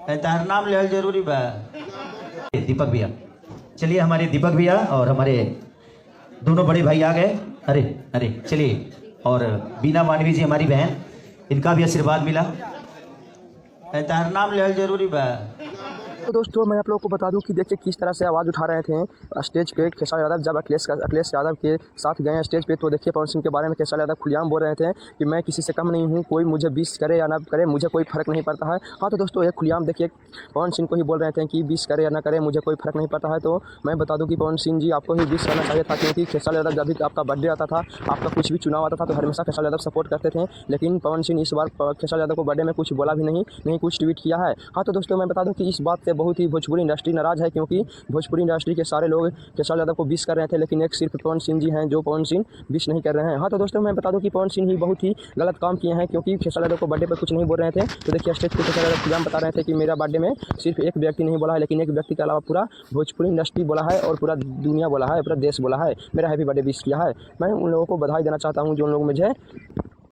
तार नाम ले जरूरी बा। दीपक भैया, चलिए हमारे दीपक भैया और हमारे दोनों बड़े भाई आ गए। अरे अरे चलिए, और बीना मानवी जी हमारी बहन, इनका भी आशीर्वाद मिला। तार नाम ले जरूरी बा। तो दोस्तों मैं आप लोगों को बता दूं कि देखिए किस तरह से आवाज़ उठा रहे थे स्टेज पे खेसारी यादव। जब अखिलेश यादव के साथ गए स्टेज पे तो देखिए पवन सिंह के बारे में खेसारी यादव खुलेआम बोल रहे थे कि मैं किसी से कम नहीं हूं, कोई मुझे विश करे या ना करे मुझे कोई फ़र्क नहीं पड़ता है। हाँ तो दोस्तों ये खुलेआम देखिए पवन सिंह को ही बोल रहे थे कि विश करे या ना करे मुझे कोई फ़र्क नहीं पड़ता है। तो मैं बता दूँ कि पवन सिंह जी आपको ही विश करना चाहिए था, क्योंकि खेसारी यादव जब भी आपका बर्थडे आता था, आपका कुछ भी चुनाव आता था तो हमेशा खेसारी यादव सपोर्ट करते थे। लेकिन पवन सिंह इस बार खेसारी यादव को बर्थडे में कुछ बोला भी नहीं कुछ ट्वीट किया है। हाँ तो दोस्तों मैं बता दूँ कि इस बात से बहुत ही भोजपुरी इंडस्ट्री नाराज़ है, क्योंकि भोजपुरी इंडस्ट्री के सारे लोग खेसारी यादव को विश कर रहे थे, लेकिन एक सिर्फ पवन सिंह जी हैं जो पवन सिंह विश नहीं कर रहे हैं। हाँ तो दोस्तों मैं बता दूं कि पवन सिंह ही बहुत ही गलत काम किए हैं, क्योंकि खेसारी यादव को बर्थडे पर कुछ नहीं बोल रहे थे। तो देखिए स्टेज पर खेसारी यादव खुलेआम बता रहे थे कि मेरा बर्थडे में सिर्फ एक व्यक्ति नहीं बोला है, लेकिन एक व्यक्ति के अलावा पूरा भोजपुरी इंडस्ट्री बोला है और पूरा दुनिया बोला है, पूरा देश बोला है, मेरा हैप्पी बर्थडे विश किया है। मैं उन लोगों को बधाई देना चाहता हूँ जो उन लोग मुझे